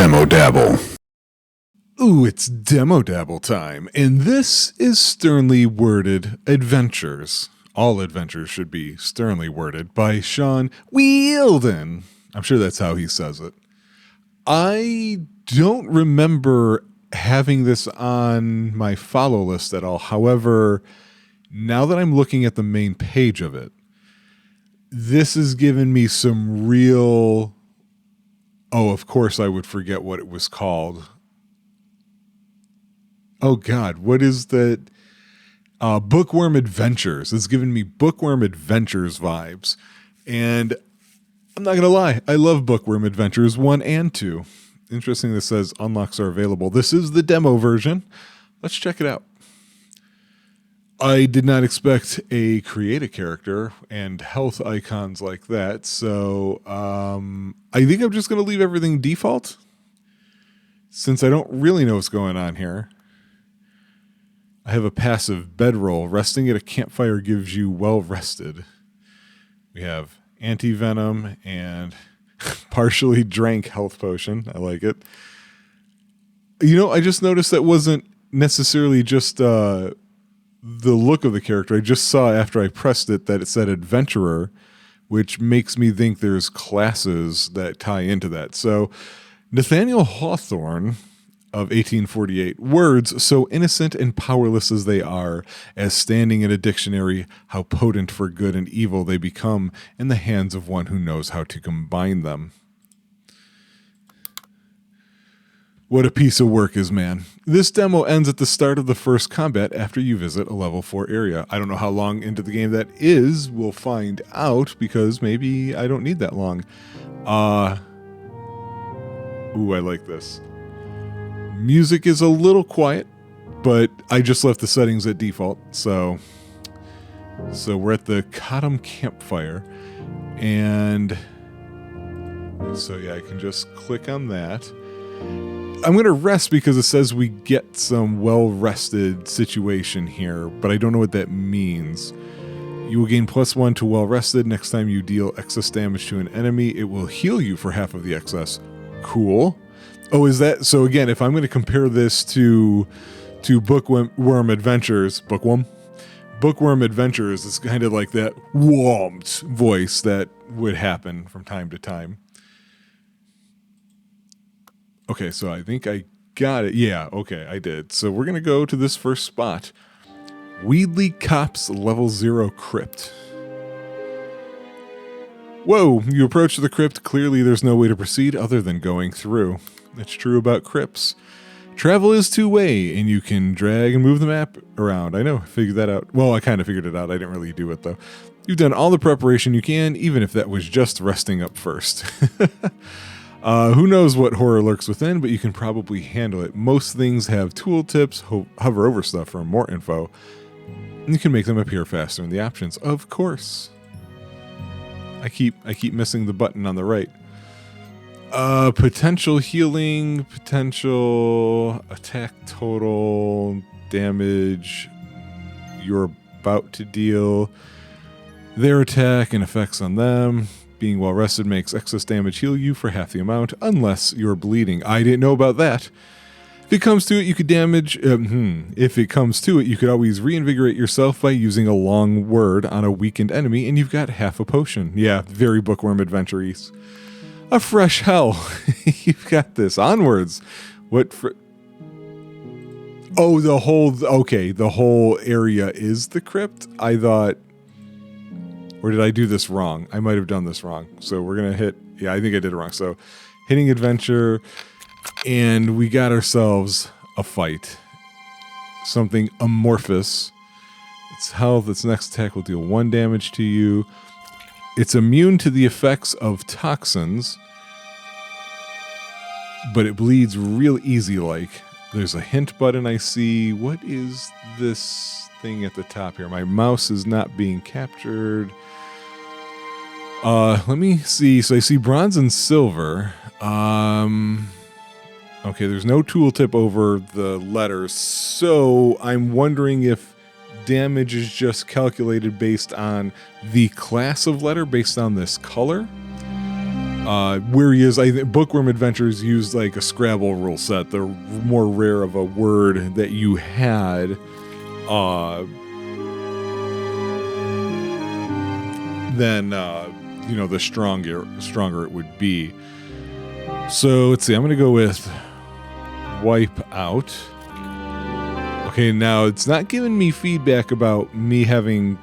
Demo Dabble. Ooh, it's Demo Dabble time, and this is Sternly Worded Adventures. All adventures should be sternly worded by Sean Wielden. I'm sure that's how he says it. I don't remember having this on my follow list at all. However, now that I'm looking at the main page of it, this has given me some real... Oh, of course I would forget what it was called. Oh God, what is that? Bookworm Adventures. It's given me Bookworm Adventures vibes. And I'm not going to lie, I love Bookworm Adventures 1 and 2. Interesting that says unlocks are available. This is the demo version. Let's check it out. I did not expect a create a character and health icons like that, so I think I'm just going to leave everything default since I don't really know what's going on here. I have a passive bedroll. Resting at a campfire gives you well rested. We have anti-venom and partially drank health potion. I like it. You know, I just noticed that wasn't necessarily just the look of the character. I just saw after I pressed it that it said adventurer, which makes me think there's classes that tie into that. So Nathaniel Hawthorne of 1848, words so innocent and powerless as they are, as standing in a dictionary, how potent for good and evil they become in the hands of one who knows how to combine them. What a piece of work is man. This demo ends at the start of the first combat after you visit a level 4 area. I don't know how long into the game that is. We'll find out because maybe I don't need that long. Ooh, I like this. Music is a little quiet, but I just left the settings at default. So we're at the Cottam campfire. And so yeah, I can just click on that. I'm going to rest because it says we get some well-rested situation here, but I don't know what that means. You will gain +1 to well-rested. Next time you deal excess damage to an enemy, it will heal you for half of the excess. Cool. Oh, is that... So again, if I'm going to compare this to Bookworm Adventures... Bookworm Adventures is kind of like that whomped voice that would happen from time to time. Okay, so I think I got it. Yeah, okay, I did. So we're going to go to this first spot. Weedley Copse Level 0 Crypt. Whoa, you approach the crypt. Clearly there's no way to proceed other than going through. That's true about crypts. Travel is two-way, and you can drag and move the map around. I know, I figured that out. Well, I kind of figured it out. I didn't really do it, though. You've done all the preparation you can, even if that was just resting up first. Who knows what horror lurks within, but you can probably handle it. Most things have tooltips. Hover over stuff for more info. And you can make them appear faster in the options, of course. I keep missing the button on the right. Potential healing, potential attack total, damage you're about to deal, their attack and effects on them. Being well rested makes excess damage heal you for half the amount, unless you're bleeding. I didn't know about that. If it comes to it, you could If it comes to it, you could always reinvigorate yourself by using a long word on a weakened enemy, and you've got half a potion. Yeah, very Bookworm Adventures. A fresh hell. You've got this. Onwards. Oh, the whole area is the crypt? I thought... Or did I do this wrong? I might have done this wrong. So we're going to hit... Yeah, I think I did it wrong. So hitting adventure... And we got ourselves a fight. Something amorphous. Its health, its next attack will deal 1 damage to you. It's immune to the effects of toxins. But it bleeds real easy like. There's a hint button I see. What is this thing at the top here? My mouse is not being captured. Let me see. So I see bronze and silver. Okay, there's no tooltip over the letters, so I'm wondering if damage is just calculated based on the class of letter, based on this color. Whereas Bookworm Adventures used like a Scrabble rule set. The more rare of a word that you had, then the stronger it would be. So let's see. I'm going to go with wipe out. Okay, now it's not giving me feedback about me having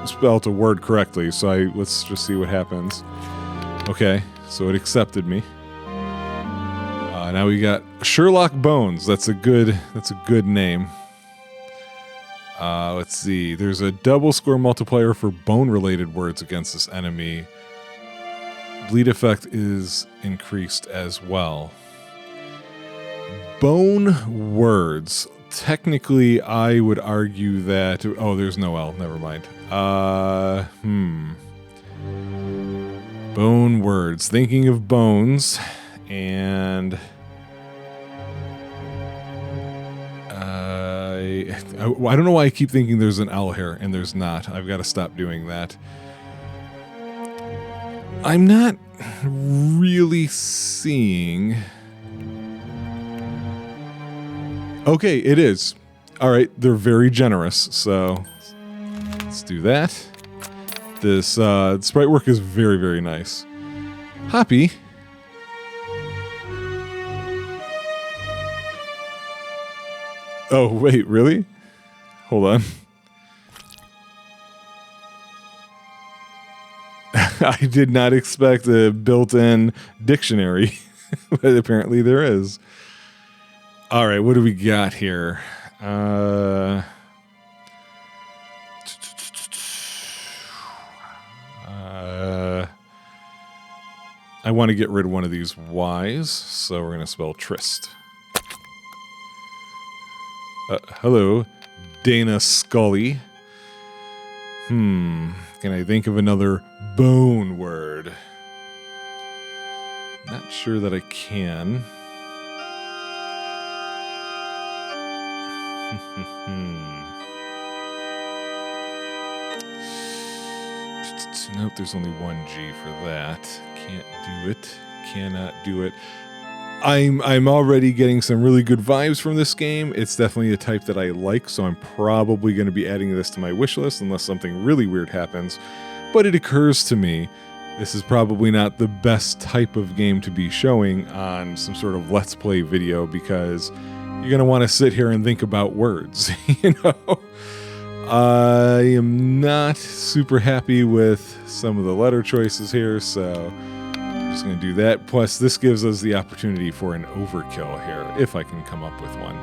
spelled a word correctly. So let's just see what happens. Okay, so it accepted me. Now we got Sherlock Bones. That's a good name. Let's see. There's a double score multiplier for bone-related words against this enemy. Bleed effect is increased as well. Bone words. Technically, I would argue that... Oh, there's no L. Never mind. Bone words. Thinking of bones and... I don't know why I keep thinking there's an L here, and there's not. I've got to stop doing that. I'm not really seeing... Okay, it is. All right, they're very generous, so let's do that. This sprite work is very, very nice. Hoppy. Oh, wait, really? Hold on. I did not expect a built-in dictionary, but apparently there is. All right, what do we got here? I want to get rid of one of these Y's, so we're going to spell Trist. Hello, Dana Scully. Can I think of another bone word? Not sure that I can. Nope, there's only one G for that. Can't do it. Cannot do it. I'm already getting some really good vibes from this game. It's definitely a type that I like, so I'm probably going to be adding this to my wish list unless something really weird happens. But it occurs to me, this is probably not the best type of game to be showing on some sort of Let's Play video because you're going to want to sit here and think about words, you know? I am not super happy with some of the letter choices here, so... Just going to do that. Plus, this gives us the opportunity for an overkill here, if I can come up with one.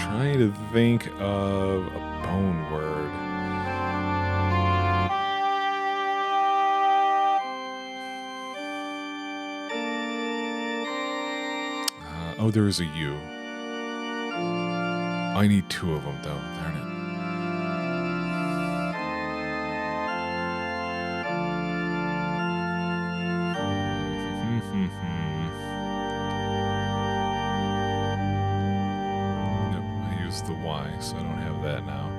Trying to think of a bone word. Oh, there is a U. I need two of them, though. Darn it. Nope, I used the Y, so I don't have that now.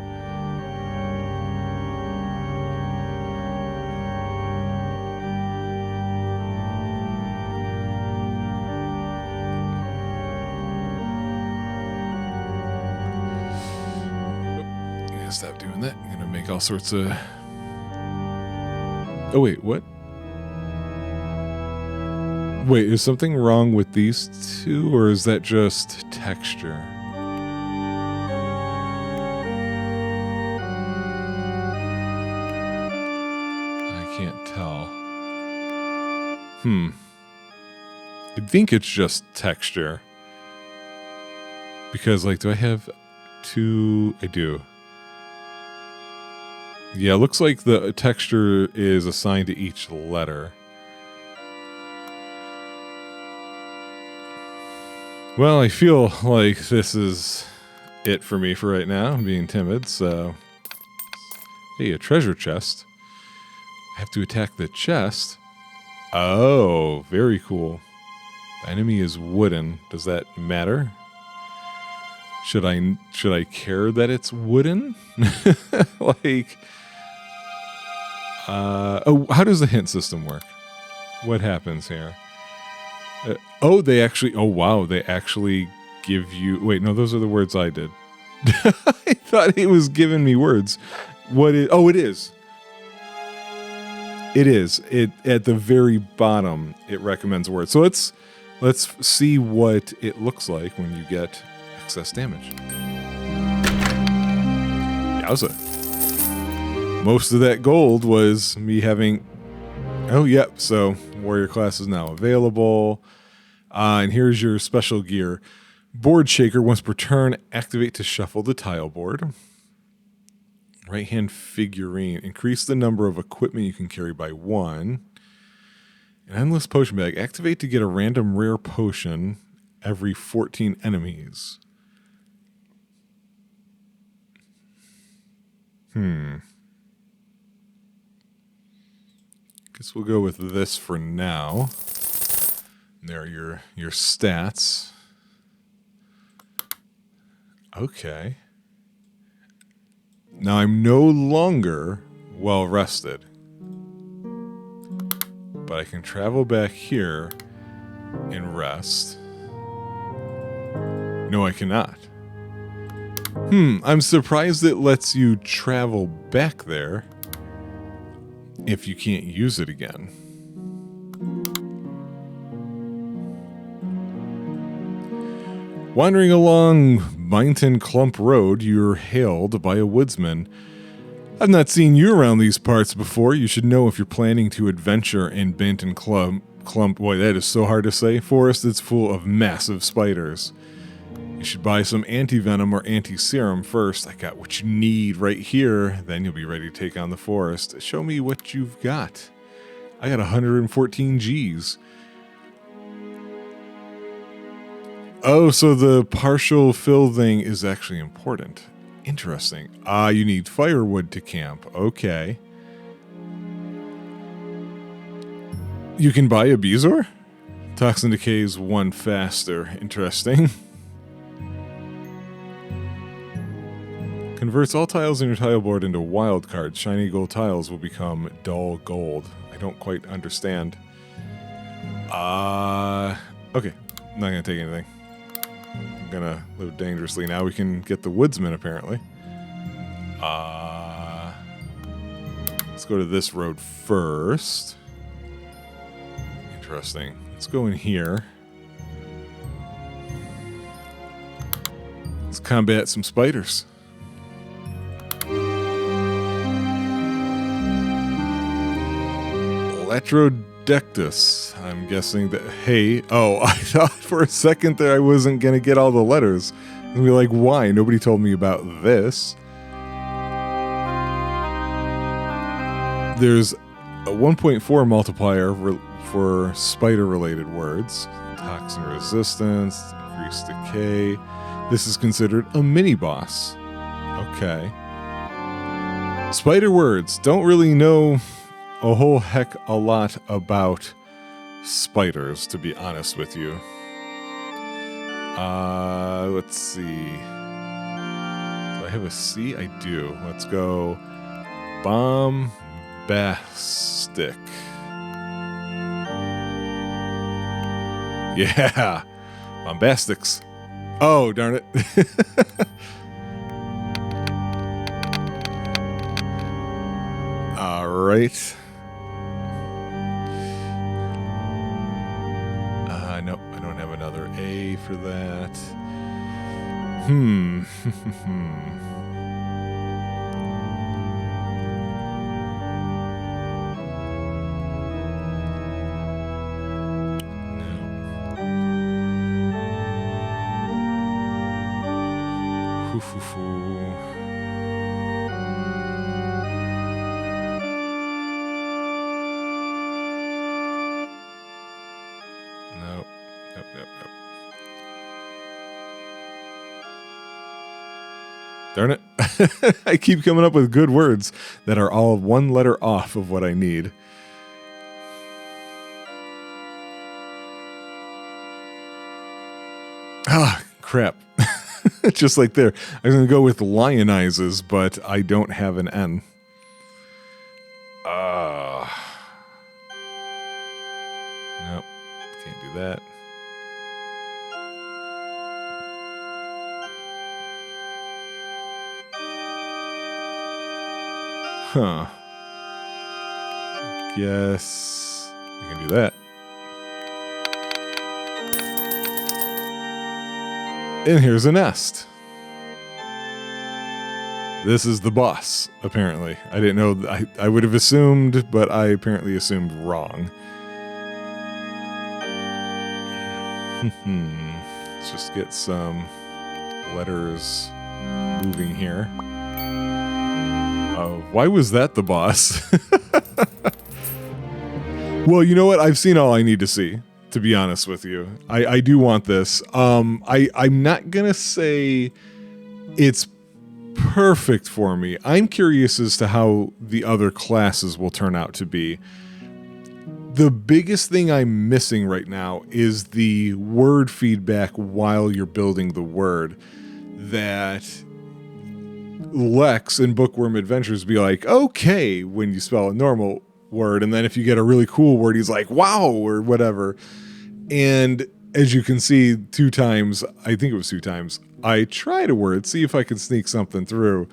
Stop doing that. I'm gonna make all sorts of... Oh wait, what? Wait, is something wrong with these two, or is that just texture? I can't tell. I think it's just texture. Because, like, do I have two? I do. Yeah, it looks like the texture is assigned to each letter. Well, I feel like this is it for me for right now. I'm being timid, so... Hey, a treasure chest. I have to attack the chest. Oh, very cool. The enemy is wooden. Does that matter? Should I care that it's wooden? Like, how does the hint system work? What happens here? Oh, wow, they actually give you, wait, no, those are the words I did. I thought it was giving me words. It is. It is. It at the very bottom, it recommends words. So let's see what it looks like when you get excess damage. Yowza. Most of that gold was me having... Oh, yep. So warrior class is now available. And here's your special gear. Board shaker. Once per turn, activate to shuffle the tile board. Right hand figurine. Increase the number of equipment you can carry by 1. An endless potion bag. Activate to get a random rare potion every 14 enemies. Guess we'll go with this for now. There are your stats. Okay. Now I'm no longer well rested. But I can travel back here and rest. No, I cannot. I'm surprised it lets you travel back there if you can't use it again. Wandering along Byington Clump Road, you're hailed by a woodsman. I've not seen you around these parts before. You should know if you're planning to adventure in Byington Clump. Boy, that is so hard to say. Forest that's full of massive spiders. You should buy some anti-venom or anti-serum first. I got what you need right here. Then you'll be ready to take on the forest. Show me what you've got. I got 114 Gs. Oh, so the partial fill thing is actually important. Interesting. You need firewood to camp. Okay. You can buy a Bezoar? Toxin decays 1 faster. Interesting. Converts all tiles in your tile board into wild cards. Shiny gold tiles will become dull gold. I don't quite understand. Okay. I'm not going to take anything. I'm gonna live dangerously. Now we can get the woodsman, apparently. Let's go to this road first. Interesting. Let's go in here. Let's combat some spiders. Electrodectus. I'm guessing that, hey, I thought for a second that I wasn't going to get all the letters. And be like, why? Nobody told me about this. There's a 1.4 multiplier for spider-related words. Toxin resistance, increased decay. This is considered a mini-boss. Okay. Spider words. Don't really know a whole heck a lot about spiders, to be honest with you. Let's see. Do I have a C? I do. Let's go bombastic. Yeah. Bombastics. Oh, darn it. All right. Nope, I don't have another A for that. Darn it. I keep coming up with good words that are all 1 letter off of what I need. Ah, crap. Just like there. I was going to go with lionizes, but I don't have an N. Nope. Can't do that. Huh. Guess you can do that. And here's a nest. This is the boss, apparently. I didn't know. I would have assumed, but I apparently assumed wrong. Let's just get some letters moving here. Why was that the boss? Well, you know what? I've seen all I need to see, to be honest with you. I do want this. I'm not going to say it's perfect for me. I'm curious as to how the other classes will turn out to be. The biggest thing I'm missing right now is the word feedback while you're building the word. That Lex in Bookworm Adventures be like, okay, when you spell a normal word, and then if you get a really cool word, he's like, wow, or whatever. And as you can see, 2 times, I think it was 2 times, I tried a word, see if I could sneak something through,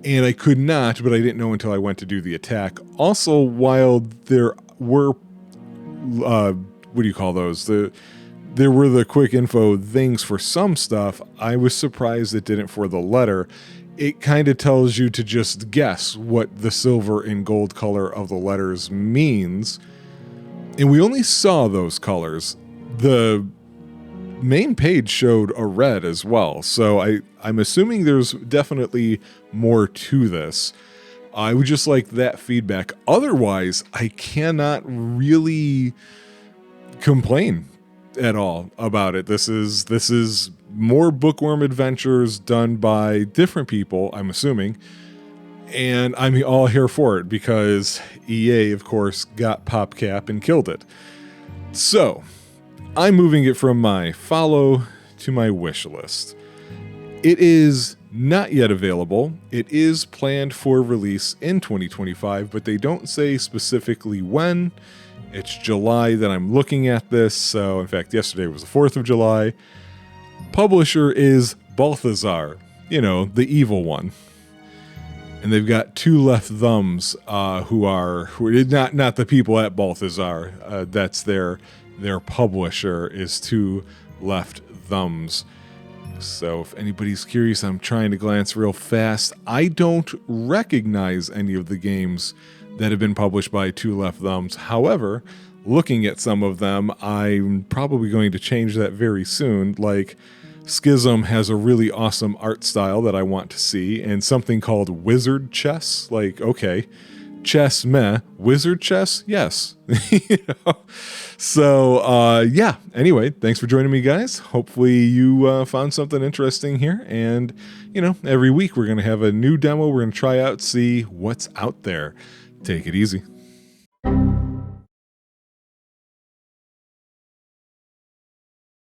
and I could not, but I didn't know until I went to do the attack. Also, while there were, what do you call those? There were the quick info things for some stuff, I was surprised it didn't for the letter. It kind of tells you to just guess what the silver and gold color of the letters means. And we only saw those colors. The main page showed a red as well. So I'm assuming there's definitely more to this. I would just like that feedback. Otherwise, I cannot really complain at all about it. This is more Bookworm Adventures done by different people, I'm assuming, and I'm all here for it because EA, of course, got PopCap and killed it. So, I'm moving it from my follow to my wish list. It is not yet available. It is planned for release in 2025, but they don't say specifically when. It's July that I'm looking at this, so in fact, yesterday was the 4th of July. Publisher is Balthazar, the evil one. And they've got 2 left thumbs who are not the people at Balthazar. That's their publisher is 2 left thumbs. So if anybody's curious, I'm trying to glance real fast. I don't recognize any of the games that have been published by 2 left thumbs. However, looking at some of them, I'm probably going to change that very soon. Like, Schism has a really awesome art style that I want to see, and something called Wizard Chess. Like, okay, chess meh, wizard chess, yes. So, yeah, anyway, thanks for joining me, guys. Hopefully you found something interesting here, and, every week we're going to have a new demo we're going to try out, see what's out there. Take it easy.